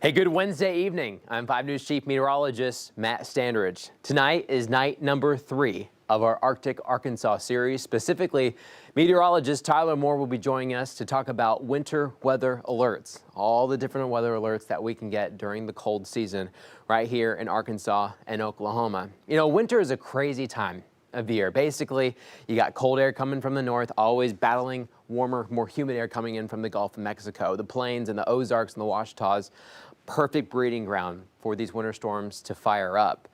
Hey, good Wednesday evening. I'm 5 News Chief Meteorologist Matt Standridge. Tonight is night number 3 of our Arctic Arkansas series. Specifically, meteorologist Tyler Moore will be joining us to talk about winter weather alerts, all the different weather alerts that we can get during the cold season right here in Arkansas and Oklahoma. You know, winter is a crazy time of the year. Basically, you got cold air coming from the north, always battling warmer, more humid air coming in from the Gulf of Mexico. The plains and the Ozarks and the Ouachitas, perfect breeding ground for these winter storms to fire up.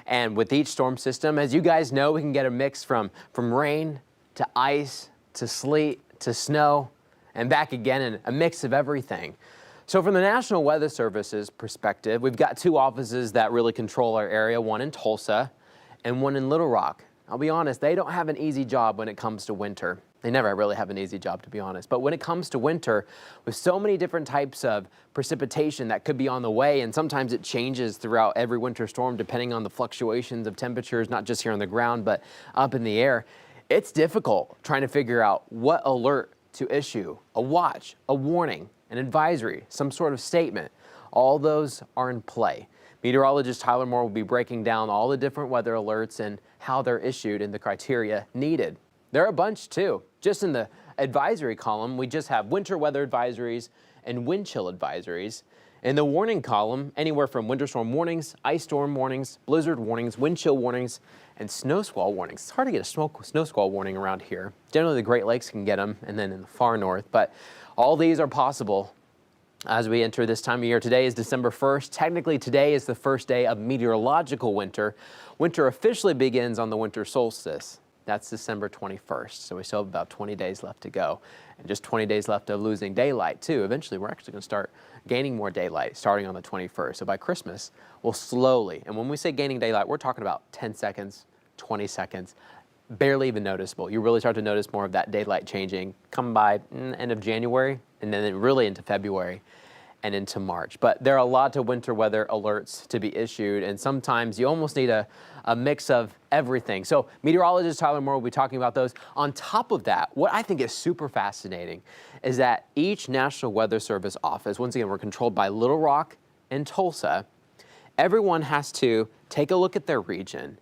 And with each storm system, as you guys know, we can get a mix from rain to ice to sleet to snow and back again, and a mix of everything. So from the National Weather Service's perspective, we've got 2 offices that really control our area, one in Tulsa and one in Little Rock. I'll be honest, they don't have an easy job when it comes to winter. They never really have an easy job, to be honest. But when it comes to winter, with so many different types of precipitation that could be on the way, and sometimes it changes throughout every winter storm depending on the fluctuations of temperatures, not just here on the ground, but up in the air, it's difficult trying to figure out what alert to issue. A watch, a warning, an advisory, some sort of statement. All those are in play. Meteorologist Tyler Moore will be breaking down all the different weather alerts and how they're issued and the criteria needed. There are a bunch too. Just in the advisory column, we just have winter weather advisories and wind chill advisories. In the warning column, anywhere from winter storm warnings, ice storm warnings, blizzard warnings, wind chill warnings, and snow squall warnings. It's hard to get a snow squall warning around here. Generally, the Great Lakes can get them, and then in the far north. But all these are possible as we enter this time of year. Today is December 1st. Technically, today is the first day of meteorological winter. Winter officially begins on the winter solstice. That's December 21st, so we still have about 20 days left to go, and just 20 days left of losing daylight too. Eventually, we're actually going to start gaining more daylight starting on the 21st. So by Christmas, we'll slowly, and when we say gaining daylight, we're talking about 10 seconds, 20 seconds, barely even noticeable. You really start to notice more of that daylight changing come by end of January, and then really into February and into March. But there are a lot of winter weather alerts to be issued, and sometimes you almost need a mix of everything. So meteorologist Tyler Moore will be talking about those. On top of that, what I think is super fascinating is that each National Weather Service office, once again, we're controlled by Little Rock and Tulsa, everyone has to take a look at their region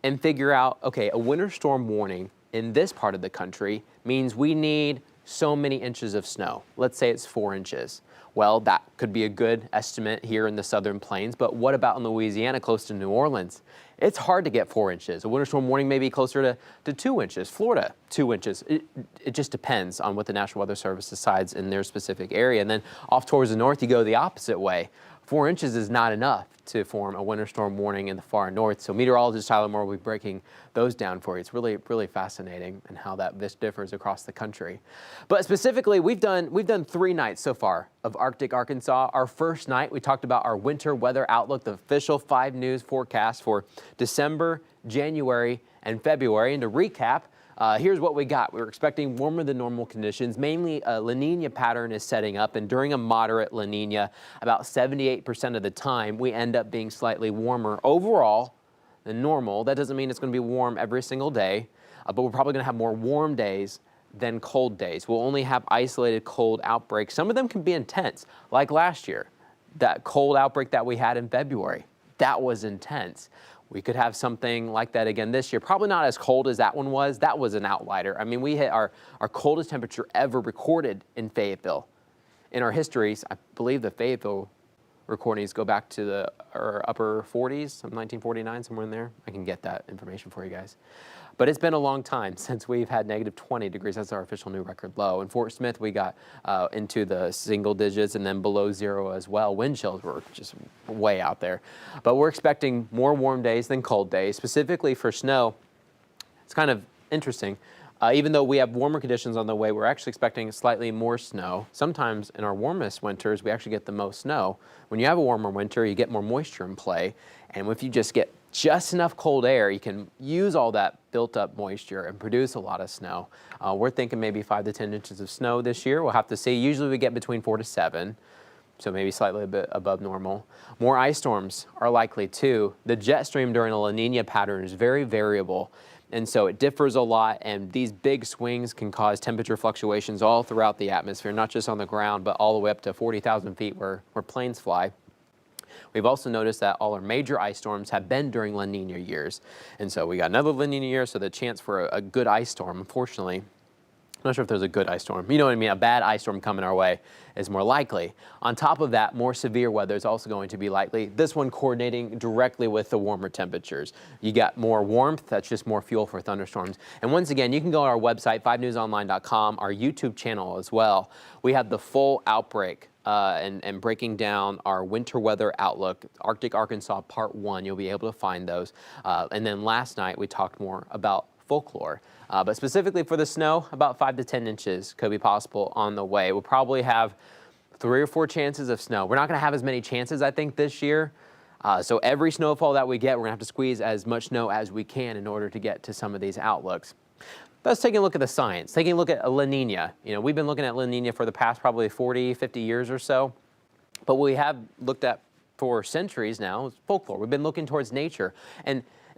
and figure out, okay, a winter storm warning in this part of the country means we need so many inches of snow. Let's say it's 4 inches. Well, that could be a good estimate here in the southern plains, but what about in Louisiana close to New Orleans? It's hard to get 4 inches. A winter storm warning may be closer to 2 inches. Florida, 2 inches. It just depends on what the National Weather Service decides in their specific area. And then off towards the north, you go the opposite way. 4 inches is not enough to form a winter storm warning in the far north. So meteorologist Tyler Moore will be breaking those down for you. It's really, really fascinating and how this differs across the country. But specifically, we've done 3 nights so far of Arctic Arkansas. Our first night, we talked about our winter weather outlook, the official 5 News forecast for December, January, and February. And to recap, here's what we got. We were expecting warmer than normal conditions. Mainly a La Nina pattern is setting up, and during a moderate La Nina, about 78% of the time, we end up being slightly warmer overall than normal. That doesn't mean it's going to be warm every single day, but we're probably going to have more warm days than cold days. We'll only have isolated cold outbreaks. Some of them can be intense, like last year. That cold outbreak that we had in February, that was intense. We could have something like that again this year. Probably not as cold as that one was. That was an outlier. I mean, we hit our coldest temperature ever recorded in Fayetteville. In our histories, I believe the Fayetteville recordings go back to the upper 40s, 1949, somewhere in there. I can get that information for you guys. But it's been a long time since we've had negative 20 degrees. That's our official new record low. In Fort Smith, we got into the single digits and then below 0 as well. Wind chills were just way out there. But we're expecting more warm days than cold days. Specifically for snow, it's kind of interesting. Even though we have warmer conditions on the way, we're actually expecting slightly more snow. Sometimes in our warmest winters, we actually get the most snow. When you have a warmer winter, you get more moisture in play. And if you just get just enough cold air, you can use all that built up moisture and produce a lot of snow. We're thinking maybe 5 to 10 inches of snow this year. We'll have to see. Usually we get between 4 to 7. So maybe slightly a bit above normal. More ice storms are likely too. The jet stream during a La Nina pattern is very variable, and so it differs a lot, and these big swings can cause temperature fluctuations all throughout the atmosphere, not just on the ground, but all the way up to 40,000 feet where planes fly. We've also noticed that all our major ice storms have been during La Nina years. And so we got another La Nina year, so the chance for a good ice storm, unfortunately, I'm not sure if there's a good ice storm. You know what I mean? A bad ice storm coming our way is more likely. On top of that, more severe weather is also going to be likely. This one coordinating directly with the warmer temperatures. You got more warmth, that's just more fuel for thunderstorms. And once again, you can go to our website, 5newsonline.com, our YouTube channel as well. We have the full outbreak and breaking down our winter weather outlook, Arctic Arkansas Part 1. You'll be able to find those. And then last night, we talked more about folklore. But specifically for the snow, about 5 to 10 inches could be possible on the way. We'll probably have 3 or 4 chances of snow. We're not going to have as many chances, I think, this year. So every snowfall that we get, we're going to have to squeeze as much snow as we can in order to get to some of these outlooks. Let's take a look at the science. Taking a look at La Nina. You know, we've been looking at La Nina for the past probably 40, 50 years or so. But what we have looked at for centuries now is folklore. We've been looking towards nature.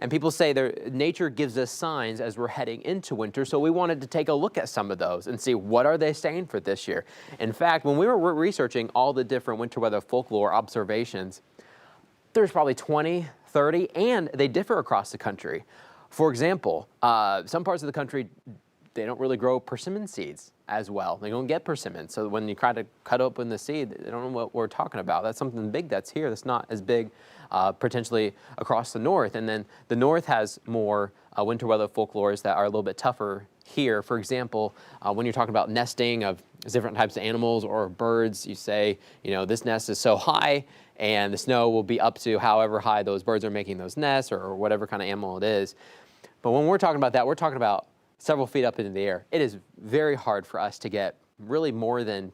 And people say nature gives us signs as we're heading into winter, so we wanted to take a look at some of those and see what are they saying for this year. In fact, when we were researching all the different winter weather folklore observations, there's probably 20, 30, and they differ across the country. For example, some parts of the country, they don't really grow persimmon seeds as well. They don't get persimmon, so when you try to cut open the seed, they don't know what we're talking about. That's something big that's here that's not as big potentially across the north. And then the north has more winter weather folklores that are a little bit tougher here. For example, when you're talking about nesting of different types of animals or birds, you say, you know, this nest is so high and the snow will be up to however high those birds are making those nests or whatever kind of animal it is. But when we're talking about that, we're talking about several feet up into the air. It is very hard for us to get really more than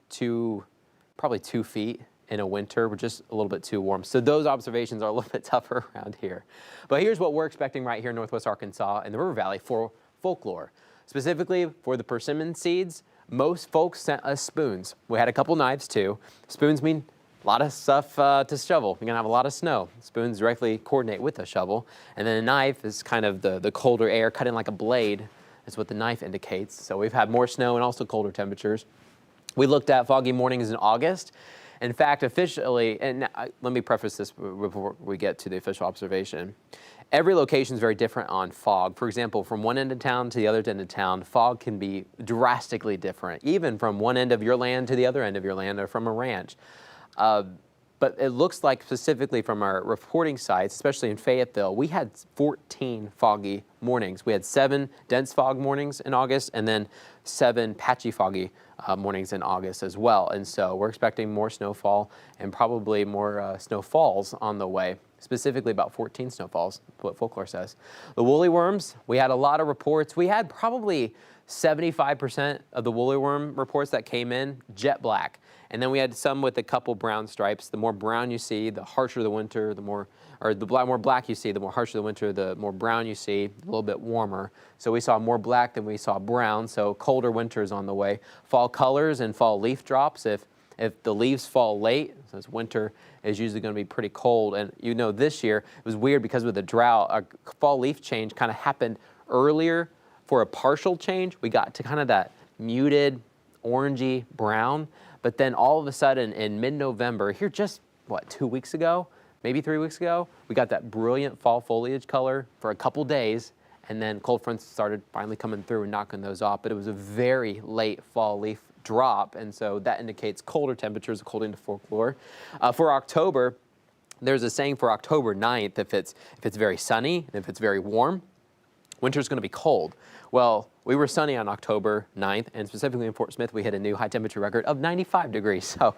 probably 2 feet in a winter. We're just a little bit too warm. So those observations are a little bit tougher around here. But here's what we're expecting right here in Northwest Arkansas in the River Valley for folklore. Specifically for the persimmon seeds, most folks sent us spoons. We had a couple knives too. Spoons mean a lot of stuff to shovel. You're gonna have a lot of snow. Spoons directly coordinate with a shovel. And then a knife is kind of the colder air, cutting like a blade is what the knife indicates. So we've had more snow and also colder temperatures. We looked at foggy mornings in August. In fact, officially, and let me preface this before we get to the official observation. Every location is very different on fog. For example, from one end of town to the other end of town, fog can be drastically different, even from one end of your land to the other end of your land or from a ranch. But it looks like specifically from our reporting sites, especially in Fayetteville, we had 14 foggy mornings. We had 7 dense fog mornings in August and then 7 patchy foggy mornings in August as well. And so we're expecting more snowfall and probably more snowfalls on the way, specifically about 14 snowfalls, what folklore says. The woolly worms, we had a lot of reports. We had probably 75% of the woolly worm reports that came in jet black. And then we had some with a couple brown stripes. The more brown you see, the harsher the winter, more black you see, the more harsher the winter, the more brown you see, a little bit warmer. So we saw more black than we saw brown, so colder winters on the way. Fall colors and fall leaf drops, if the leaves fall late, since winter is usually going to be pretty cold. And you know this year, it was weird because with the drought, our fall leaf change kind of happened earlier for a partial change. We got to kind of that muted orangey brown. But then all of a sudden in mid-November, here just, 2 weeks ago, maybe 3 weeks ago, we got that brilliant fall foliage color for a couple days, and then cold fronts started finally coming through and knocking those off. But it was a very late fall leaf drop, and so that indicates colder temperatures according to folklore. For October, there's a saying for October 9th, if it's very sunny and if it's very warm, winter's going to be cold. Well, we were sunny on October 9th, and specifically in Fort Smith, we hit a new high temperature record of 95 degrees. So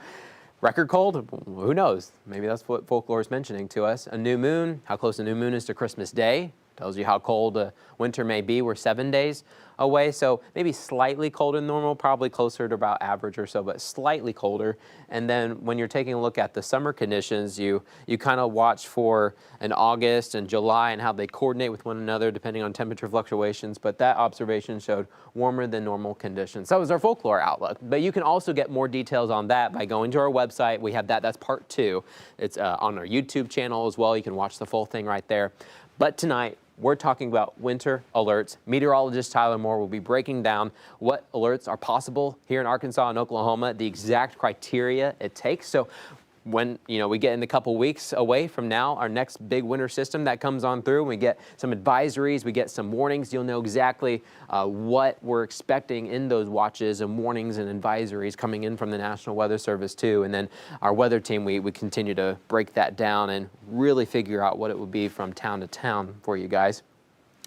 record cold, who knows? Maybe that's what folklore is mentioning to us. A new moon, how close a new moon is to Christmas Day. Tells you how cold winter may be. We're 7 days away, so maybe slightly colder than normal, probably closer to about average or so, but slightly colder. And then when you're taking a look at the summer conditions, you kind of watch for an August and July and how they coordinate with one another depending on temperature fluctuations, but that observation showed warmer than normal conditions. That was our folklore outlook, but you can also get more details on that by going to our website. We have that's part 2. It's on our YouTube channel as well. You can watch the full thing right there. But tonight, we're talking about winter alerts. Meteorologist Tyler Moore will be breaking down what alerts are possible here in Arkansas and Oklahoma, the exact criteria it takes. So when we get in a couple weeks away from now, our next big winter system that comes on through, we get some advisories, we get some warnings, you'll know exactly what we're expecting in those watches and warnings and advisories coming in from the National Weather Service too. And then our weather team, we continue to break that down and really figure out what it would be from town to town for you guys.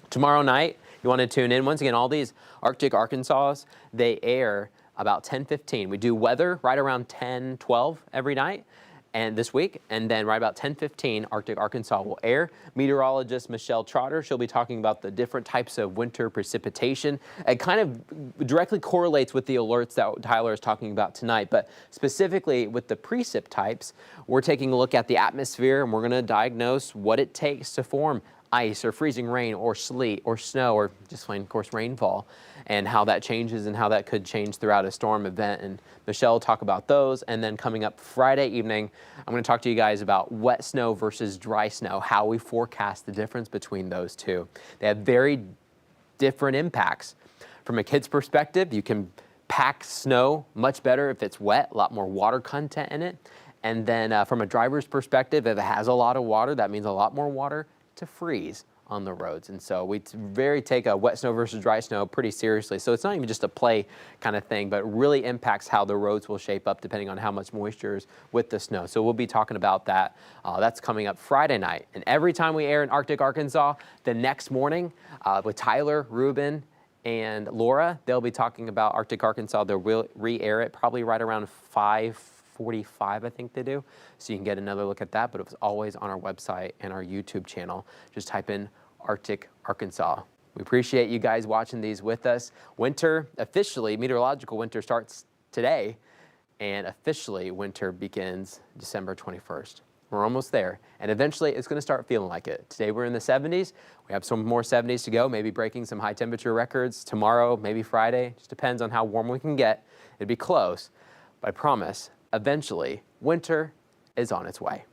Tomorrow night, you want to tune in. Once again, all these Arctic Arkansas, they air about 10:15. We do weather right around 10:12 every night and this week, and then right about 10:15, Arctic Arkansas will air. Meteorologist Michelle Trotter, she'll be talking about the different types of winter precipitation. It kind of directly correlates with the alerts that Tyler is talking about tonight, but specifically with the precip types, we're taking a look at the atmosphere and we're going to diagnose what it takes to form ice or freezing rain or sleet or snow or just plain, of course, rainfall, and how that changes and how that could change throughout a storm event. And Michelle will talk about those. And then coming up Friday evening, I'm going to talk to you guys about wet snow versus dry snow, how we forecast the difference between those two. They have very different impacts. From a kid's perspective, you can pack snow much better if it's wet, a lot more water content in it. And then from a driver's perspective, if it has a lot of water, that means a lot more water to freeze on the roads. And so we take a wet snow versus dry snow pretty seriously. So it's not even just a play kind of thing, but really impacts how the roads will shape up depending on how much moisture is with the snow. So we'll be talking about that. That's coming up Friday night. And every time we air in Arctic Arkansas, the next morning with Tyler, Ruben, and Laura, they'll be talking about Arctic Arkansas. They'll re-air it probably right around 5:45, I think they do. So you can get another look at that, but it was always on our website and our YouTube channel. Just type in Arctic Arkansas. We appreciate you guys watching these with us. Winter, officially, meteorological winter starts today, and officially winter begins December 21st. We're almost there, and eventually it's going to start feeling like it. Today we're in the 70s. We have some more 70s to go, maybe breaking some high temperature records tomorrow, maybe Friday. Just depends on how warm we can get. It'd be close, but I promise, eventually winter is on its way.